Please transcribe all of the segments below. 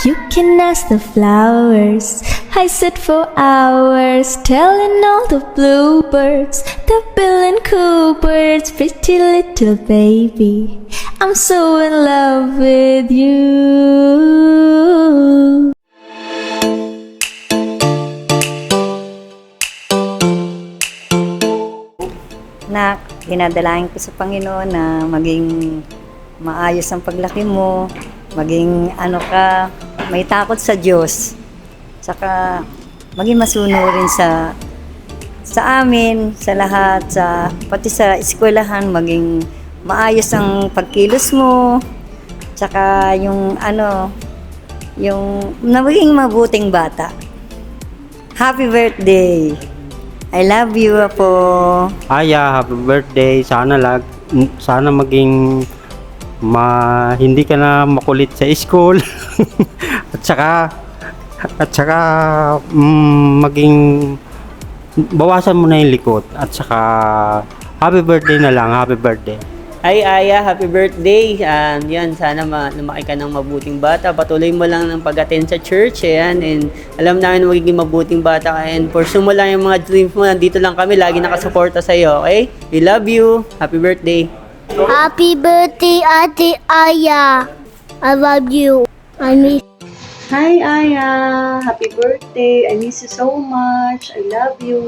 You can ask the flowers. I sit for hours telling all the bluebirds, the Bill and Coo birds, pretty little baby, I'm so in love with you. Nak, dinadalain ko sa Panginoon na maging maayos ang paglaki mo, maging may takot sa Diyos, saka maging masunurin sa amin, sa lahat, pati sa eskwelahan, maging maayos ang pagkilos mo, saka yung maging mabuting bata. Happy birthday! I love you, Apo. Aya, happy birthday. Sana maging hindi ka na makulit sa school. at saka maging bawasan mo na yung likot. At saka happy birthday na lang, happy birthday. Ay, Aya, happy birthday. Yan, sana lumaki ka ng mabuting bata. Patuloy mo lang ng pag-attend sa church. Ayan, and alam namin na magiging mabuting bata ka. And pursue mo lang yung mga dreams mo. Nandito lang kami, lagi nakasuporta sa'yo, okay? We love you. Happy birthday. Happy birthday, Ate Aya. I love you. I miss Hi, Aya. Happy birthday. I miss you so much. I love you.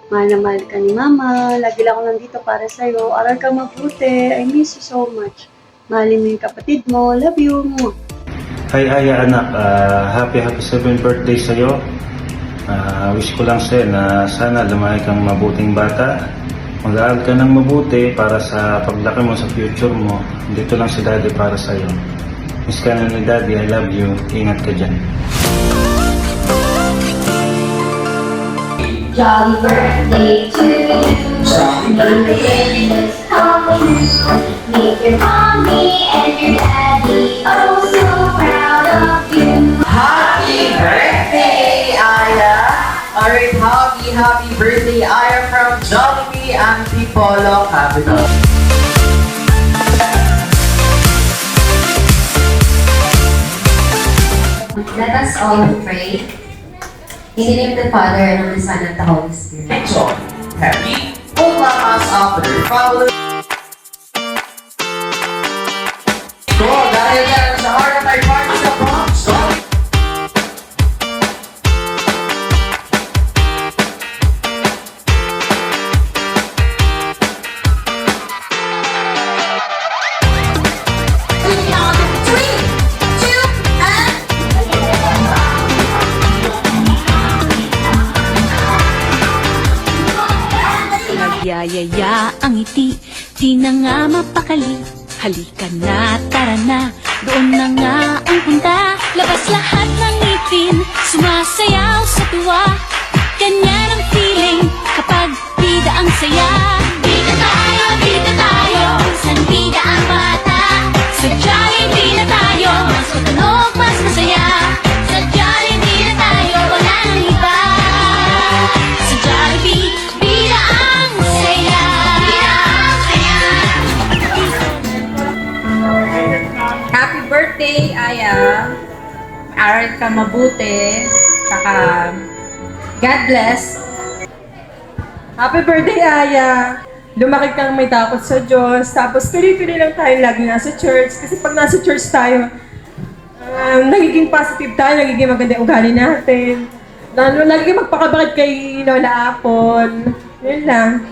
Mahal na mahal ka ni Mama. Lagi lang ako nandito para sa'yo. Aral ka mabuti. I miss you so much. Mahalin mo yung kapatid mo. Love you. Hi Aya anak, happy 7th birthday sa'yo. Wish ko lang sa'yo na sana lumaki kang mabuting bata. Mag-aaral ka ng mabuti para sa paglaki mo sa future mo. Dito lang si Daddy para sa'yo. Miss ka na ni Daddy, I love you. Ingat ka dyan. Jolly birthday to you. May the goodness come true. Make your mommy and your daddy oh so proud of you. Happy birthday, Aya! Alright, happy birthday, Aya from Jollibee and Tipolo Capital. Let us all pray. In the name of the Father, and of the Son, and of the Holy Spirit. So, happy, hold us after family. So, dahil yan sa heart of my party sa Bronx, Nagyayaya ang ngiti, di na nga mapakali. Halika na, tara na, doon na nga ang punta. Labas lahat ng ngipin, sumasayaw sa tuwa. Ganyan ang feeling kapag bida ang saya. Bida tayo, san bida ang bata. Sa Jollibee na tayo, mas matunog, mas masaya. Sa Jollibee na tayo, walang iba. Sa Jollibee, bida ang saya. Bida ang saya. Happy birthday, Aya. Aral ka mabuti. Saka, God bless. Happy birthday, Aya. Lumaki kang may takot sa Diyos. Tapos tuloy-tuloy lang tayo lagi nasa church. Kasi pag nasa church tayo, nagiging positive tayo, nagiging maganda yung ugali natin. Lagi magpakabakit kay Lola Apon. Yun lang.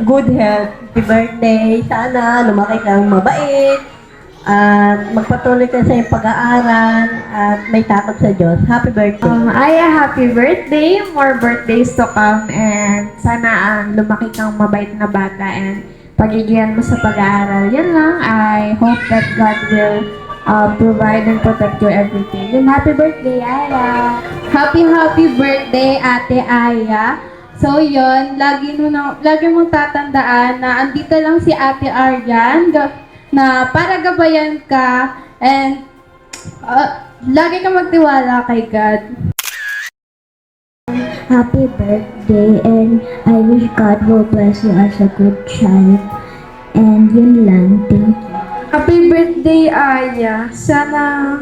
Good health. Happy birthday. Sana lumaki kang mabait. At magpatuloy ka sa iyong pag-aaral. At may takot sa Diyos. Happy birthday. Aya, happy birthday. More birthdays to come. And sana lumaki kang mabait na bata. And pagigihan mo sa pag-aaral. Yun lang. I hope that God will provide and protect you everything. And happy birthday, Aya. Happy birthday, Ate Aya. So yun, lagi mong tatandaan na andito lang si Ate Aryan na para gabayan ka and lagi kang magtiwala kay God. Happy birthday and I wish God will bless you as a good child. And yun lang. Thank you. Happy birthday, Aya. Sana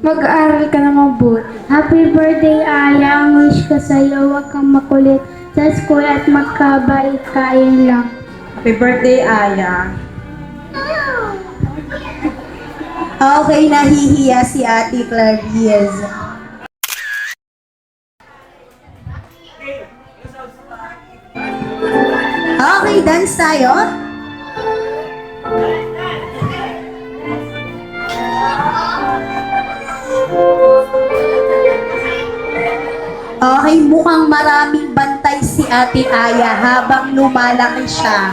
Mag-aaral ka na mabuti. Happy birthday, Aya. Ang wish ko sa'yo, huwag kang makulit sa school at magkabait ka, yun lang. Happy birthday, Aya. Okay, nahihiya si Ate Clarice. Okay, dance tayo. Okay, mukhang maraming bantay si Ate Aya habang lumalaki siya.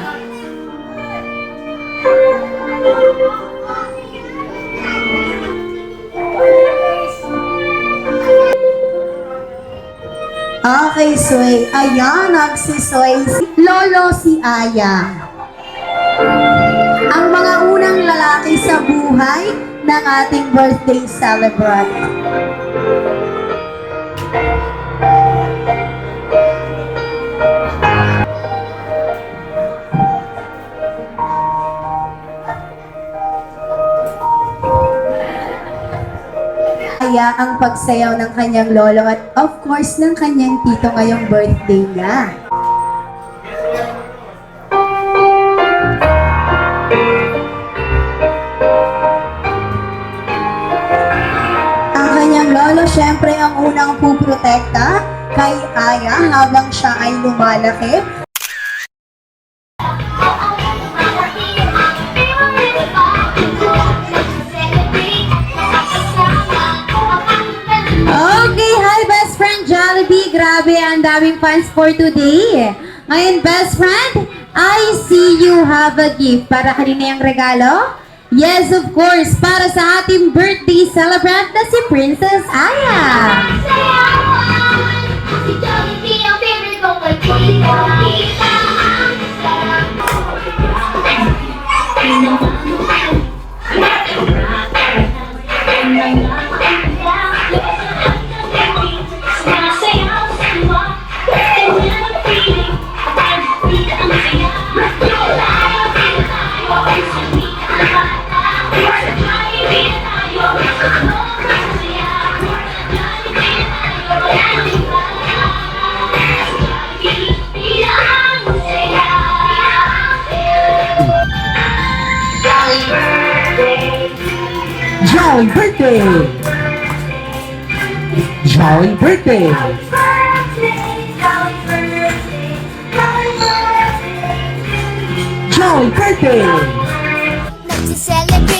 Okay, Sway. Ayan, nagsisway si Lolo si Aya. Ang mga unang lalaki sa buhay ng ating birthday celebrant. Aya ang pagsayaw ng kanyang lolo at of course ng kanyang tito ngayong birthday niya. Ang kanyang lolo syempre ang unang puprotekta kay Aya habang siya ay lumalaki. Okay, hi best friend Jollibee. Grabe, ang daming fans for today. Ngayon, best friend, I see you have a gift. Para kanina yung regalo? Yes, of course. Para sa ating birthday celebrant na si Princess Aya. Si Jollibee ang favorite kong pagkita. Jolly birthday! Jolly birthday! Jolly birthday! Nagsi-celebrate